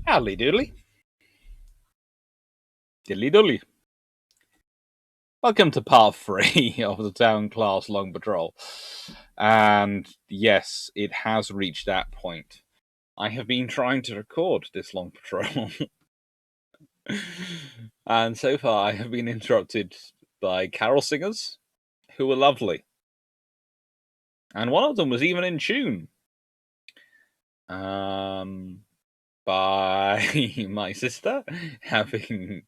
Howdy doodly. Diddly doodly. Welcome to part 3 of the Town Class Long Patrol. And yes, it has reached that point. I have been trying to record this long patrol. And so far I have been interrupted by carol singers who were lovely. And one of them was even in tune. By my sister having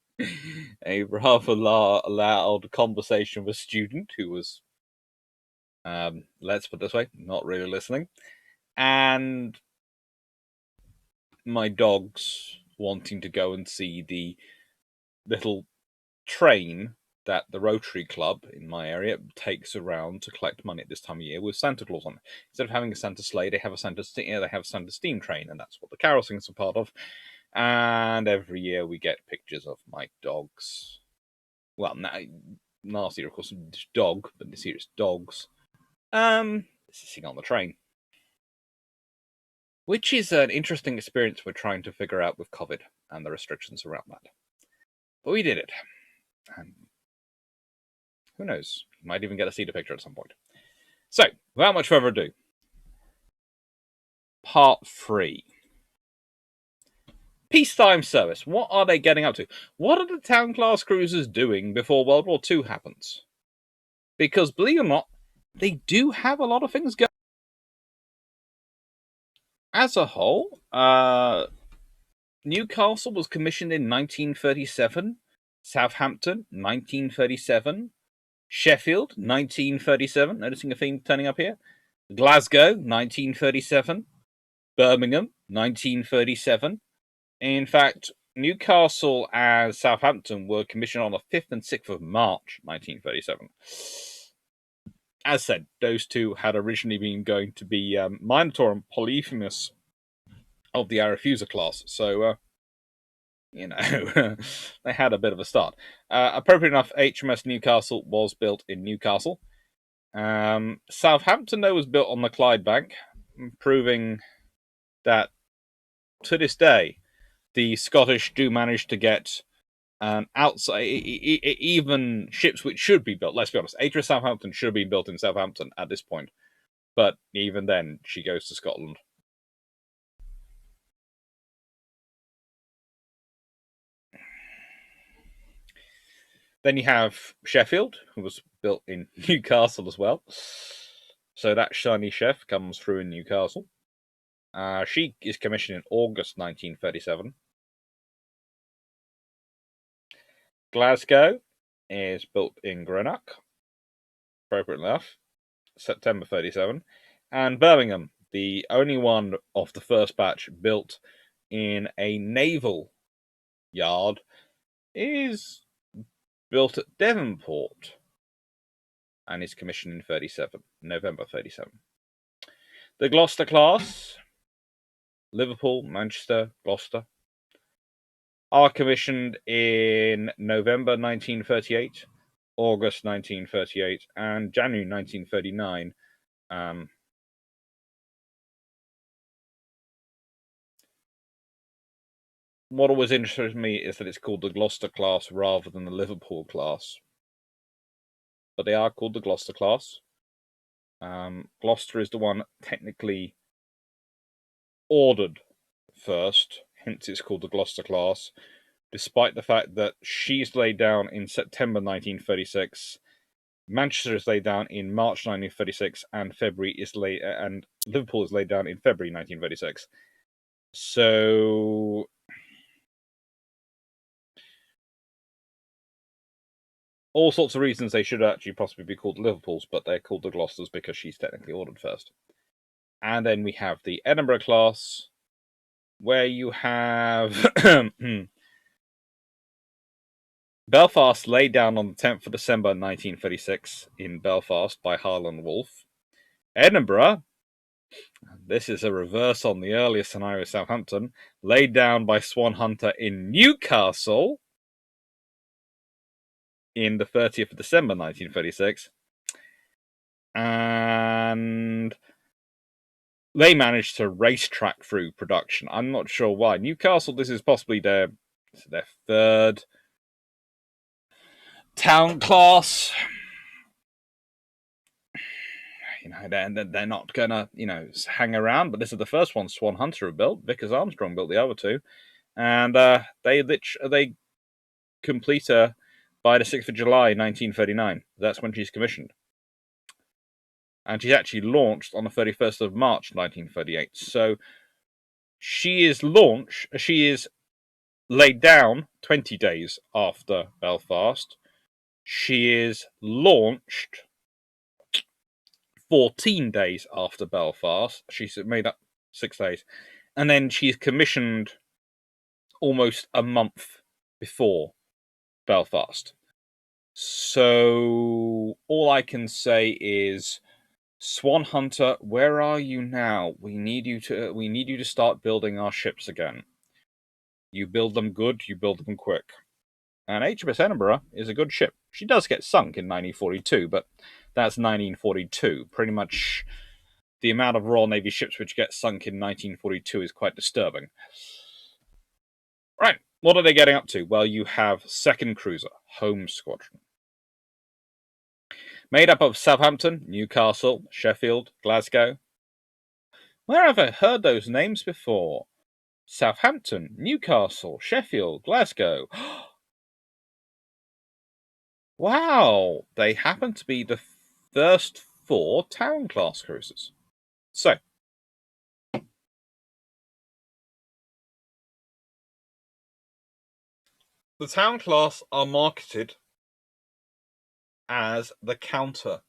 a rather loud conversation with a student who was, let's put it this way, not really listening, and my dogs wanting to go and see the little train that the Rotary Club in my area takes around to collect money at this time of year with Santa Claus on it. Instead of having a Santa sleigh, they have a Santa steam train, and that's what the carol singers are part of. And every year we get pictures of my dogs. Well, last year, of course, dog, but this year it's dogs. Sitting on the train. Which is an interesting experience we're trying to figure out with COVID and the restrictions around that. But we did it. And who knows? You might even get to see the picture at some point. So, without much further ado, part 3. Peacetime service. What are they getting up to? What are the town class cruisers doing before World War II happens? Because, believe it or not, they do have a lot of things going. As a whole, Newcastle was commissioned in 1937, Southampton, 1937, Sheffield, 1937, noticing a theme turning up here, Glasgow, 1937, Birmingham, 1937. In fact, Newcastle and Southampton were commissioned on the 5th and 6th of March, 1937. As said, those two had originally been going to be Minotaur and Polyphemus of the Arethusa class, so, they had a bit of a start. Appropriate enough, HMS Newcastle was built in Newcastle. Southampton, though, was built on the Clydebank, proving that, to this day, the Scottish do manage to get outside, even ships which should be built. Let's be honest, HMS Southampton should have been built in Southampton at this point, but even then, she goes to Scotland. Then you have Sheffield, who was built in Newcastle as well. So that shiny chef comes through in Newcastle. She is commissioned in August 1937. Glasgow is built in Greenock, appropriate enough, September 37. And Birmingham, the only one of the first batch built in a naval yard, is built at Devonport and is commissioned in November 37. The Gloucester Class, Liverpool, Manchester, Gloucester, are commissioned in November 1938, August 1938, and January 1939. What always interests me is that it's called the Gloucester Class rather than the Liverpool Class. But they are called the Gloucester Class. Gloucester is the one technically ordered first, hence it's called the Gloucester Class, despite the fact that she's laid down in September 1936, Manchester is laid down in March 1936, and and Liverpool is laid down in February 1936. So all sorts of reasons they should actually possibly be called Liverpools, but they're called the Gloucesters because she's technically ordered first. And then we have the Edinburgh class, where you have Belfast laid down on the 10th of December 1936 in Belfast by Harland Wolff. Edinburgh, this is a reverse on the earlier scenario, Southampton, laid down by Swan Hunter in Newcastle in the 30th of December 1936. And they managed to racetrack through production. I'm not sure why. Newcastle, this is possibly their third town class. You know, they're not gonna, hang around. But this is the first one Swan Hunter built. Vickers Armstrong built the other two, and they complete her by the 6th of July, 1939. That's when she's commissioned. And she's actually launched on the 31st of March, 1938. So she is laid down 20 days after Belfast. She is launched 14 days after Belfast. She's made up 6 days. And then she's commissioned almost a month before Belfast. So all I can say is, Swan Hunter, where are you now? We need you to start building our ships again. You build them good, you build them quick. And HMS Edinburgh is a good ship. She does get sunk in 1942, but that's 1942. Pretty much the amount of Royal Navy ships which get sunk in 1942 is quite disturbing. Right, what are they getting up to? Well, you have second cruiser, Home Squadron. Made up of Southampton, Newcastle, Sheffield, Glasgow. Where have I heard those names before? Southampton, Newcastle, Sheffield, Glasgow. Wow, they happen to be the first 4 town class cruisers. So, the town class are marketed as the counter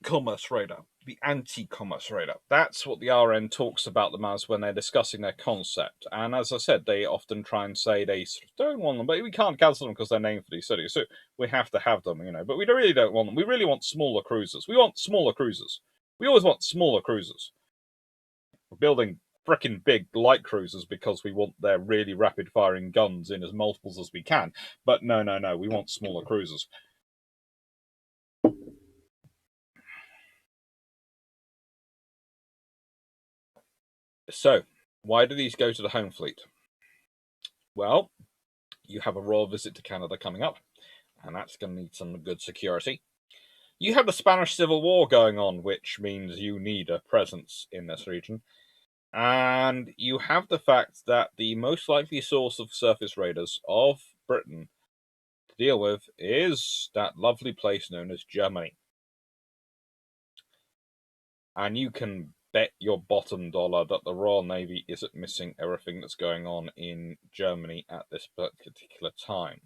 commerce raider, the anti-commerce raider. That's what the RN talks about them as when they're discussing their concept. And as I said, they often try and say they don't want them, but we can't cancel them because they're named for these cities, so we have to have them, But we really don't want them. We really want smaller cruisers. We want smaller cruisers. We always want smaller cruisers. We're building frickin' big light cruisers because we want their really rapid-firing guns in as multiples as we can. But no, we want smaller cruisers. So, why do these go to the home fleet? Well, you have a royal visit to Canada coming up, and that's going to need some good security. You have the Spanish Civil War going on, which means you need a presence in this region. And you have the fact that the most likely source of surface raiders of Britain to deal with is that lovely place known as Germany. And you can bet your bottom dollar that the Royal Navy isn't missing everything that's going on in Germany at this particular time.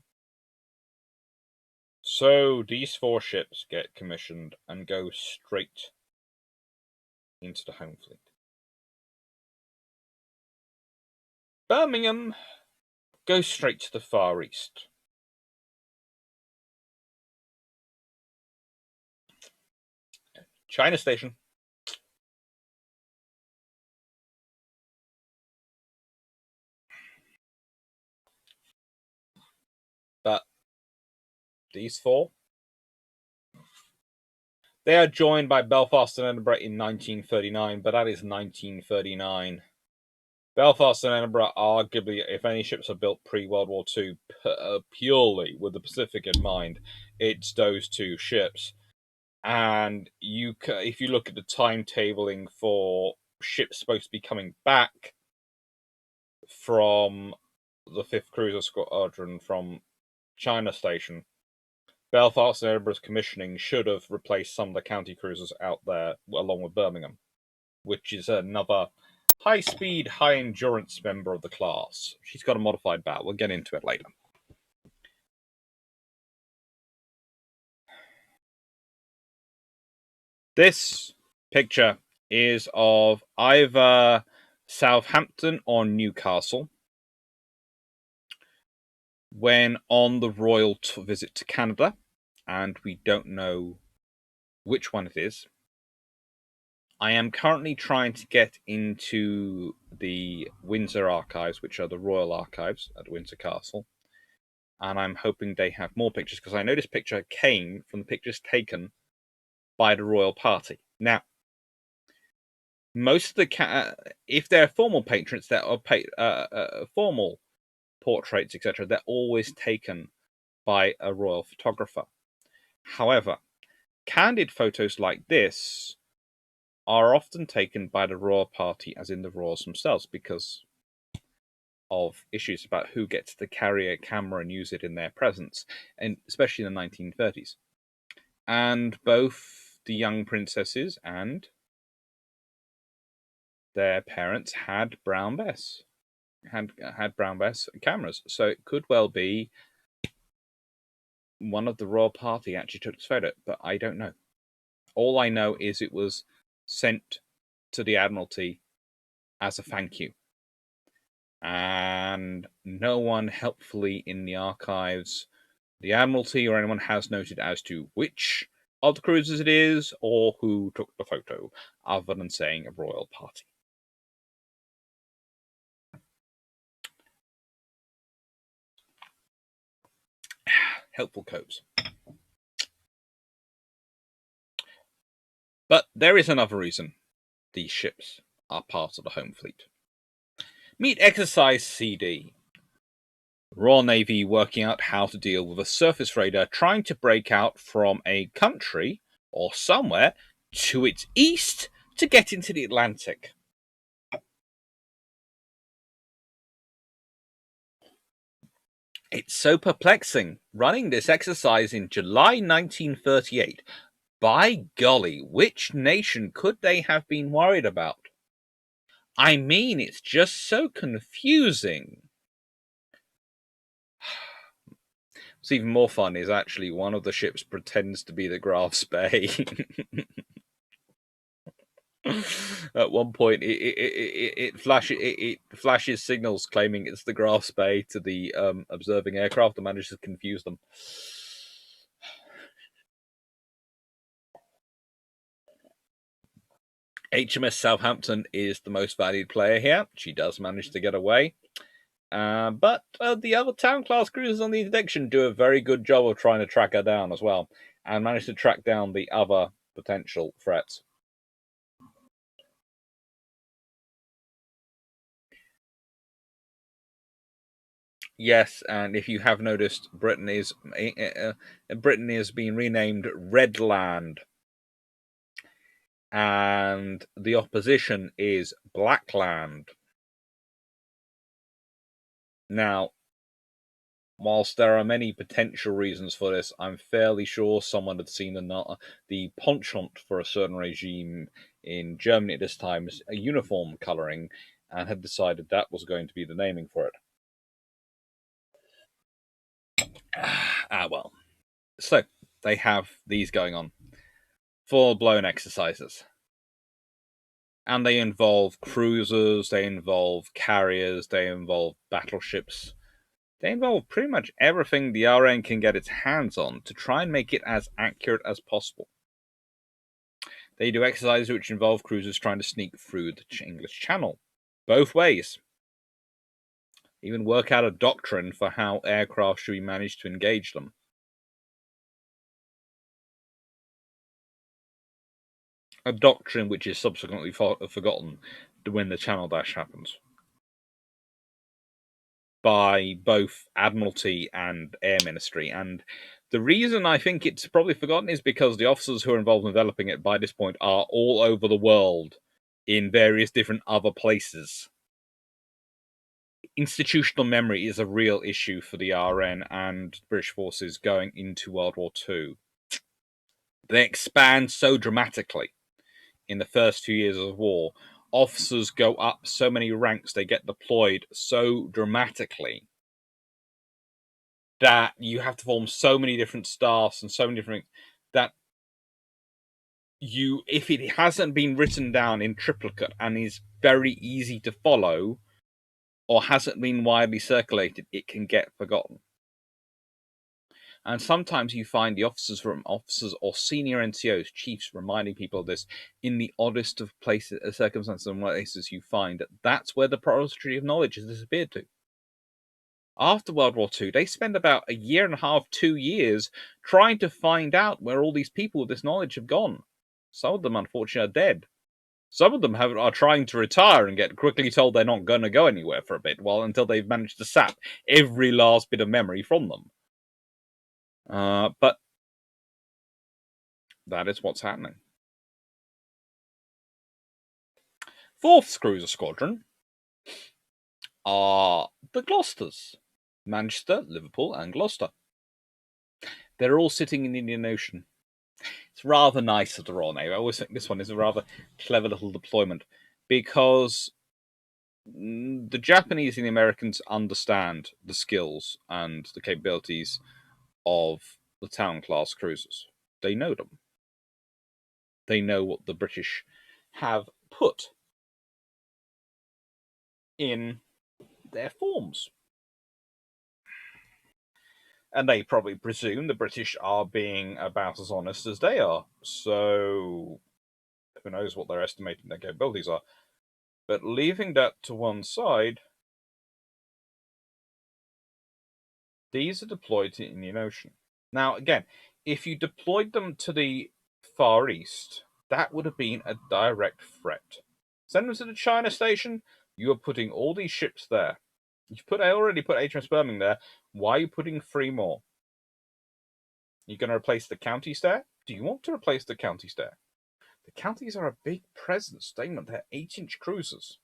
So these 4 ships get commissioned and go straight into the home fleet. Birmingham goes straight to the Far East. China Station. But these 4, they are joined by Belfast and Edinburgh in 1939, but that is 1939. Belfast and Edinburgh, arguably, if any ships are built pre-World War II, purely with the Pacific in mind, it's those 2 ships. And if you look at the timetabling for ships supposed to be coming back from the 5th Cruiser Squadron from China Station, Belfast and Edinburgh's commissioning should have replaced some of the county cruisers out there, along with Birmingham, which is another high-speed, high-endurance member of the class. She's got a modified bow. We'll get into it later. This picture is of either Southampton or Newcastle when on the royal visit to Canada, and we don't know which one it is. I am currently trying to get into the Windsor archives, which are the royal archives at Windsor Castle, and I'm hoping they have more pictures, because I know this picture came from the pictures taken by the royal party. Now, Most of the if they're formal patrons that are formal portraits, etc., they're always taken by a royal photographer. However, candid photos like this are often taken by the royal party, as in the royals themselves, because of issues about who gets to carry a camera and use it in their presence, and especially in the 1930s. And both the young princesses and their parents had Brown Bess, had Brown Bess cameras, so it could well be one of the royal party actually took this photo, but I don't know. All I know is it was sent to the Admiralty as a thank you. And no one helpfully in the archives, the Admiralty or anyone, has noted as to which of the cruisers it is or who took the photo, other than saying a royal party. Helpful codes. But there is another reason these ships are part of the home fleet. Meet Exercise CD. Royal Navy working out how to deal with a surface raider trying to break out from a country or somewhere to its east to get into the Atlantic. It's so perplexing. Running this exercise in July 1938. By golly, which nation could they have been worried about? I mean, it's just so confusing. What's even more fun is actually one of the ships pretends to be the Graf Spee. At one point, it flashes signals claiming it's the Graf Spee to the observing aircraft and manages to confuse them. HMS Southampton is the most valued player here. She does manage to get away. But the other town class cruisers on the Introduction do a very good job of trying to track her down as well, and manage to track down the other potential threats. Yes, and if you have noticed, Britain is being renamed Redland, and the opposition is Blackland. Now, whilst there are many potential reasons for this, I'm fairly sure someone had seen the penchant for a certain regime in Germany at this time as a uniform colouring, and had decided that was going to be the naming for it. Well. So, they have these going on. Full-blown exercises. And they involve cruisers, they involve carriers, they involve battleships. They involve pretty much everything the RN can get its hands on to try and make it as accurate as possible. They do exercises which involve cruisers trying to sneak through the English Channel, both ways. Even work out a doctrine for how aircraft should be managed to engage them. A doctrine which is subsequently forgotten when the Channel Dash happens by both Admiralty and Air Ministry. And the reason I think it's probably forgotten is because the officers who are involved in developing it by this point are all over the world in various different other places. Institutional memory is a real issue for the RN and British forces going into World War II. They expand so dramatically in the first 2 years of the war. Officers go up so many ranks, they get deployed so dramatically that you have to form so many different staffs and so many different that if it hasn't been written down in triplicate and is very easy to follow or hasn't been widely circulated, it can get forgotten. And sometimes you find the officers or senior NCOs, chiefs, reminding people of this in the oddest of places, circumstances and places. You find that that's where the repository of knowledge has disappeared to. After World War II, they spend about 1.5 years, 2 years trying to find out where all these people with this knowledge have gone. Some of them, unfortunately, are dead. Some of them are trying to retire and get quickly told they're not going to go anywhere for a bit, until they've managed to sap every last bit of memory from them. But that is what's happening. 4th Cruiser Squadron are the Gloucesters. Manchester, Liverpool, and Gloucester. They're all sitting in the Indian Ocean. It's rather nice of the Royal Navy. I always think this one is a rather clever little deployment because the Japanese and the Americans understand the skills and the capabilities of the Town-class cruisers. They know them. They know what the British have put in their forms. And they probably presume the British are being about as honest as they are. So who knows what they're estimating their capabilities are. But leaving that to one side, these are deployed to the Indian Ocean. Now, again, if you deployed them to the Far East, that would have been a direct threat. Send them to the China station, you are putting all these ships there. You've already put HMS Birmingham there. Why are you putting 3 more? You're going to replace the counties there? Do you want to replace the counties there? The counties are a big presence statement. They're 8-inch cruisers.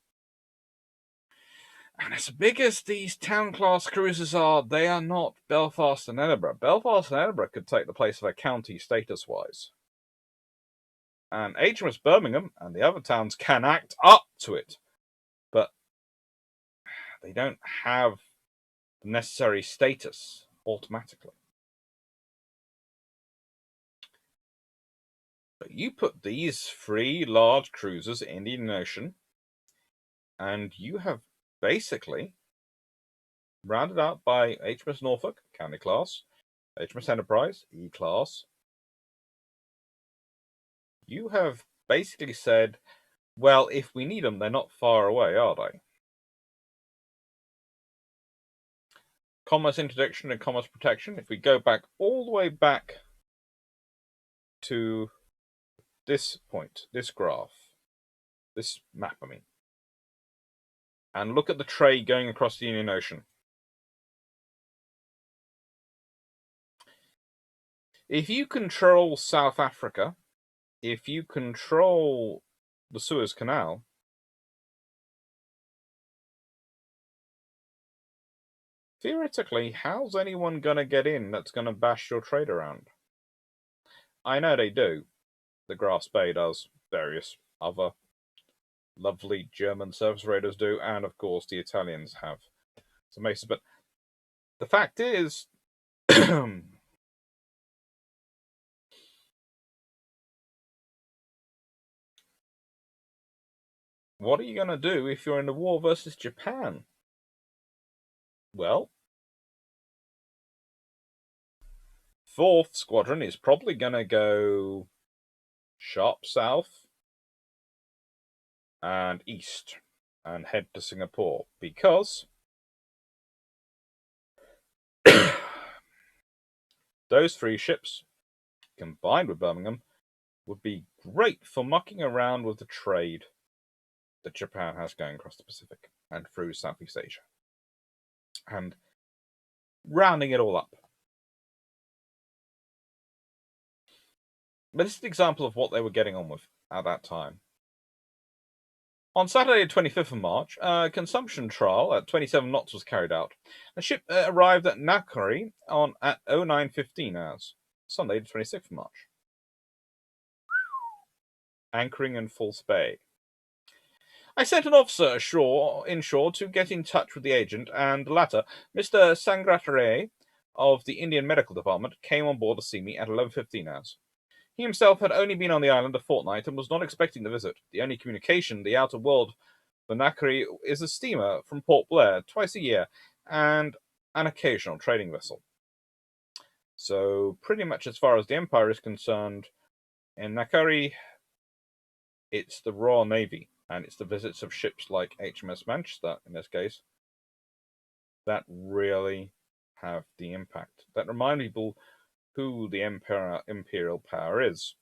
And as big as these Town-class cruisers are, they are not Belfast and Edinburgh. Belfast and Edinburgh could take the place of a county status-wise. And HMS Birmingham and the other towns can act up to it. But they don't have the necessary status automatically. But you put these 3 large cruisers in the Indian Ocean, and you have basically rounded out by HMS Norfolk, County class, HMS Enterprise, E class. You have basically said, well, if we need them, they're not far away, are they? Commerce Introduction and Commerce Protection. If we go back all the way back to this point, this graph, this map, I mean, and look at the trade going across the Indian Ocean. If you control South Africa, if you control the Suez Canal, theoretically, how's anyone going to get in that's going to bash your trade around? I know they do. The Grass Bay does. Various other lovely German surface raiders do. And, of course, the Italians have some aces. But the fact is, what are you going to do if you're in the war versus Japan? Well, 4th Squadron is probably going to go sharp south and east and head to Singapore because those 3 ships, combined with Birmingham, would be great for mucking around with the trade that Japan has going across the Pacific and through Southeast Asia. And rounding it all up. But this is an example of what they were getting on with at that time. On Saturday, the 25th of March, a consumption trial at 27 knots was carried out. The ship arrived at Nakari at 09:15 hours, Sunday, the 26th of March. Anchoring in False Bay. I sent an officer inshore to get in touch with the agent, and the latter, Mr. Sangratare of the Indian Medical Department, came on board to see me at 11:15 hours. He himself had only been on the island a fortnight and was not expecting the visit. The only communication the outer world for Nakari is a steamer from Port Blair twice a year and an occasional trading vessel. So pretty much as far as the Empire is concerned, in Nakari, it's the Royal Navy, and it's the visits of ships like HMS Manchester, in this case, that really have the impact. That remind people who the imperial power is.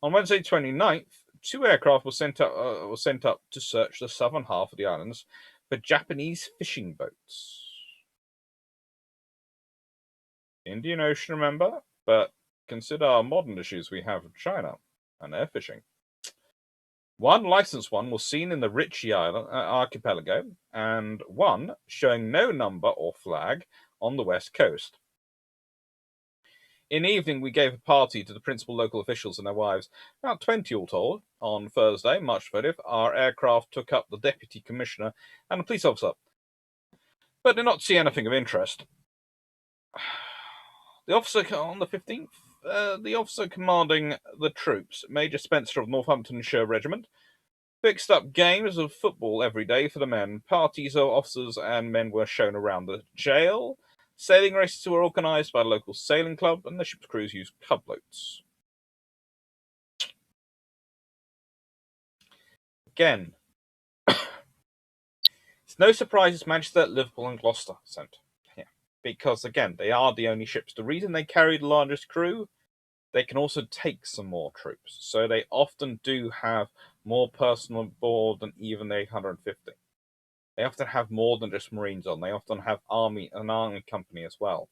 On Wednesday 29th, 2 aircraft were sent up to search the southern half of the islands for Japanese fishing boats. Indian Ocean, remember? But consider our modern issues we have with China and air fishing. One licensed one was seen in the Ritchie Island archipelago, and one showing no number or flag on the west coast. In the evening, we gave a party to the principal local officials and their wives, about 20 all told. On Thursday, March 30th, our aircraft took up the deputy commissioner and a police officer, but did not see anything of interest. The officer on the 15th, the officer commanding the troops, Major Spencer of Northamptonshire Regiment, fixed up games of football every day for the men. Parties of officers and men were shown around the jail. Sailing races were organised by the local sailing club, and the ship's crews used tugboats. Again, it's no surprise Manchester, Liverpool, and Gloucester sent here, because again, they are the only ships. The reason they carry the largest crew, they can also take some more troops, so they often do have more personnel on board than even the 850. They often have more than just Marines on. They often have an army company as well.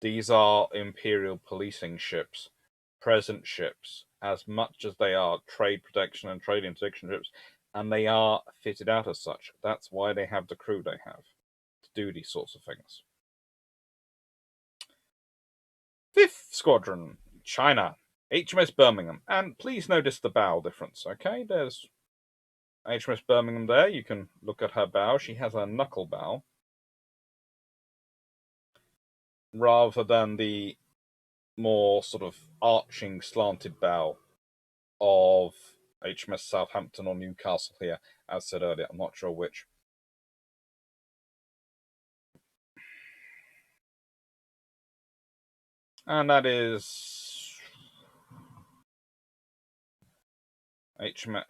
These are Imperial policing ships, present ships, as much as they are trade protection and trade interdiction ships, and they are fitted out as such. That's why they have the crew they have to do these sorts of things. 5th Squadron, China, HMS Birmingham, and please notice the bow difference, okay? There's HMS Birmingham there. You can look at her bow. She has a knuckle bow rather than the more sort of arching, slanted bow of HMS Southampton or Newcastle here, as said earlier. I'm not sure which. And that is HMS.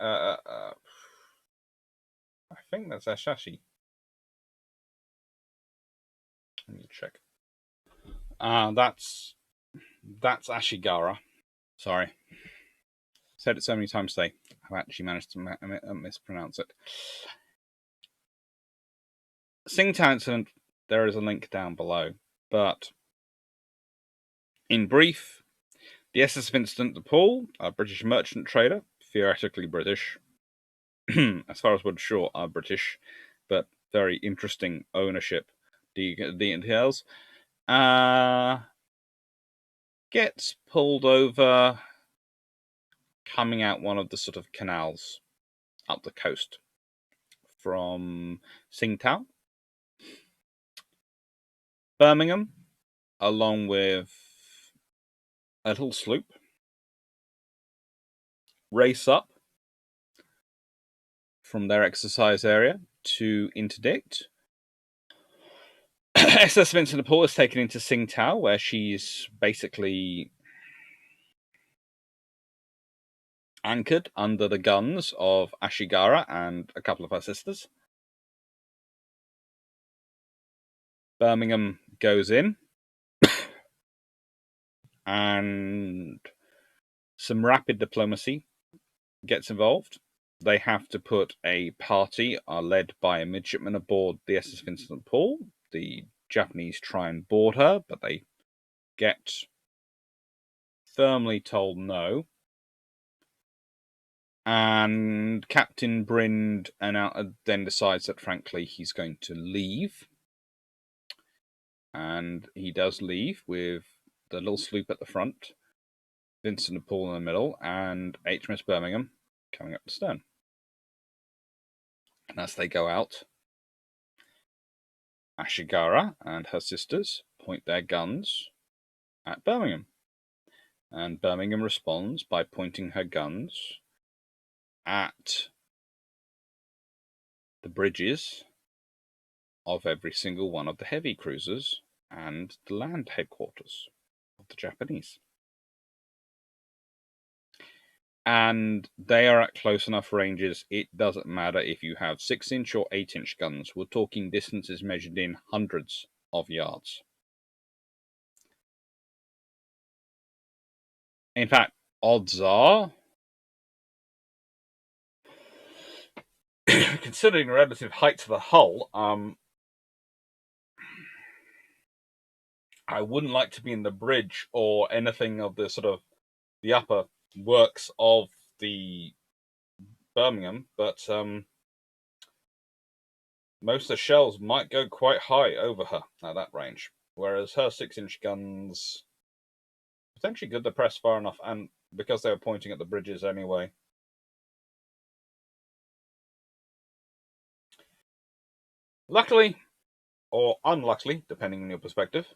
I think that's Ashashi. Let me check. That's Ashigara. Sorry. Said it so many times today. I've actually managed to mispronounce it. Tsingtao Incident, there is a link down below. But in brief, the SS Vincent de Paul, a British merchant trader, theoretically British, as far as we're sure are British, but very interesting ownership, the details, gets pulled over coming out one of the sort of canals up the coast from Tsingtao. Birmingham, along with a little sloop, race up from their exercise area to interdict. SS Vincent de Paul is taken into Tsingtao, where she's basically anchored under the guns of Ashigara and a couple of her sisters. Birmingham goes in, and some rapid diplomacy gets involved. They have to put a party led by a midshipman aboard the SS Vincent de Paul. The Japanese try and board her, but they get firmly told no. And Captain Brind then decides that, frankly, he's going to leave. And he does leave with the little sloop at the front, Vincent de Paul in the middle, and HMS Birmingham coming up the stern. And as they go out, Ashigara and her sisters point their guns at Birmingham. And Birmingham responds by pointing her guns at the bridges of every single one of the heavy cruisers and the land headquarters of the Japanese. And they are at close enough ranges, it doesn't matter if you have 6-inch or 8-inch guns. We're talking distances measured in hundreds of yards. In fact, odds are, considering the relative height of the hull, I wouldn't like to be in the bridge or anything of the sort of the upper works of the Birmingham, but most of the shells might go quite high over her at that range, whereas her 6-inch guns potentially could depress far enough, and because they were pointing at the bridges anyway. Luckily, or unluckily, depending on your perspective,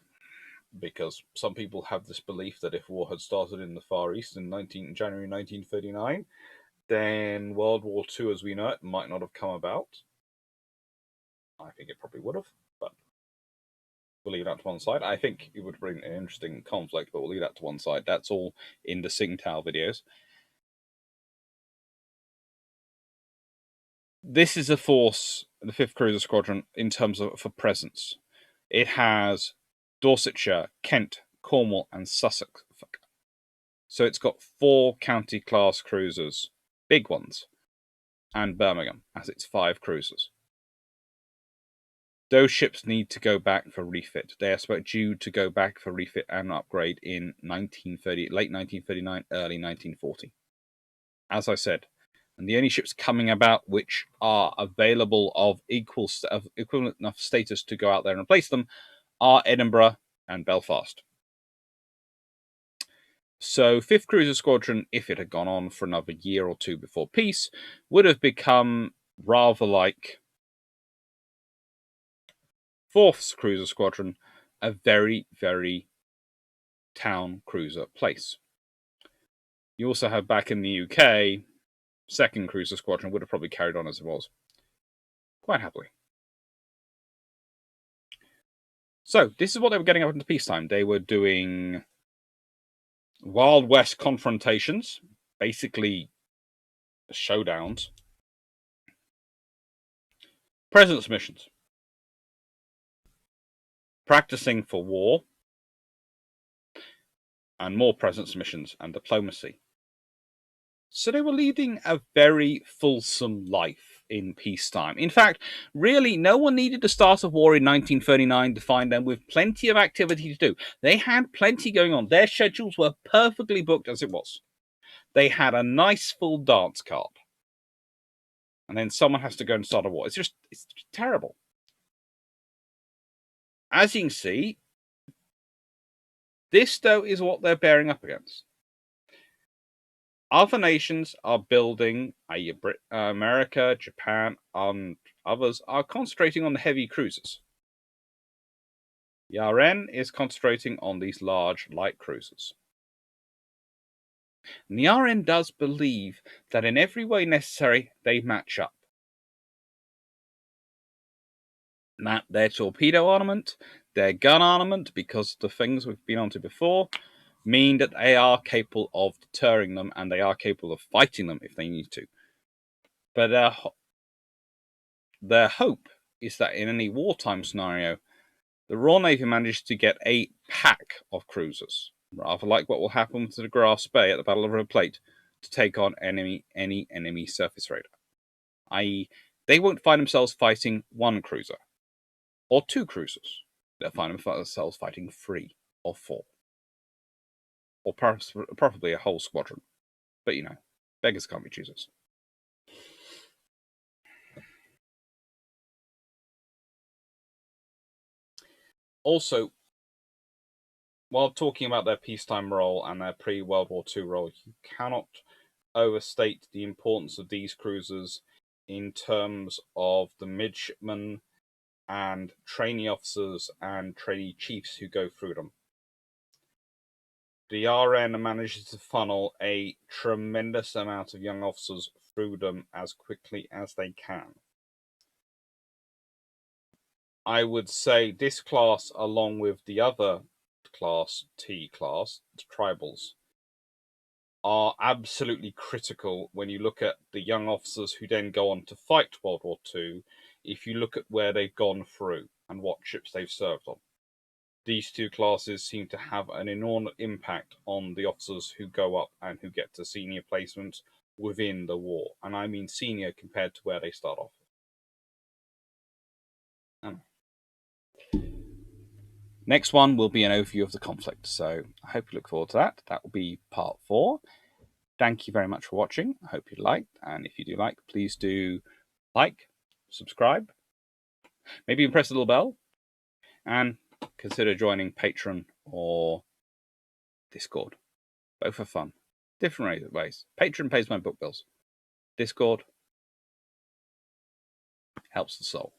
because some people have this belief that if war had started in the Far East in January 1939, then World War II as we know it might not have come about. I think it probably would have, but we'll leave that to one side. I think it would bring an interesting conflict, but we'll leave that to one side. That's all in the Tsingtao videos. This is a force, the 5th Cruiser Squadron, in terms of for presence. It has Dorsetshire, Kent, Cornwall, and Sussex. So it's got 4 county class cruisers, big ones, and Birmingham as its 5 cruisers. Those ships need to go back for refit. They are due to go back for refit and upgrade in late 1939, early 1940. As I said, and the only ships coming about which are available of equivalent enough status to go out there and replace them are Edinburgh and Belfast. So 5th Cruiser Squadron, if it had gone on for another year or 2 before peace, would have become rather like 4th Cruiser Squadron, a very, very town cruiser place. You also have back in the UK, 2nd Cruiser Squadron would have probably carried on as it was. Quite happily. So, this is what they were getting up into peacetime. They were doing Wild West confrontations, basically showdowns, presence missions, practicing for war, and more presence missions and diplomacy. So they were leading a very fulsome life in peacetime. In fact, really, no one needed to start a war in 1939 to find them with plenty of activity to do. They had plenty going on. Their schedules were perfectly booked as it was. They had a nice full dance card. And then someone has to go and start a war. It's just terrible. As you can see, this, though, is what they're bearing up against. Other nations are building, i.e. America, Japan, and others are concentrating on the heavy cruisers. The RN is concentrating on these large light cruisers. And the RN does believe that in every way necessary, they match up. That their torpedo armament, their gun armament, because the things we've been onto before, mean that they are capable of deterring them and they are capable of fighting them if they need to. But their hope is that in any wartime scenario, the Royal Navy managed to get a pack of cruisers, rather like what will happen to the Grass Bay at the Battle of River Plate, to take on any enemy surface radar. I.e., they won't find themselves fighting 1 cruiser or 2 cruisers. They'll find themselves fighting 3 or 4. Or perhaps probably a whole squadron. But, you know, beggars can't be choosers. Also, while talking about their peacetime role and their pre-World War II role, you cannot overstate the importance of these cruisers in terms of the midshipmen and trainee officers and trainee chiefs who go through them. The RN manages to funnel a tremendous amount of young officers through them as quickly as they can. I would say this class, along with the other class, T class, tribals, are absolutely critical when you look at the young officers who then go on to fight World War II, if you look at where they've gone through and what ships they've served on. these two classes seem to have an enormous impact on the officers who go up and who get to senior placements within the war. And I mean senior compared to where they start off. Next one will be an overview of the conflict. So I hope you look forward to that. That will be part 4. Thank you very much for watching. I hope you liked. And if you do like, please do like, subscribe, maybe even press the little bell, and consider joining Patron or Discord. Both are fun. Different ways. Patron pays my book bills. Discord helps the soul.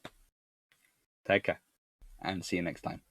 Take care and see you next time.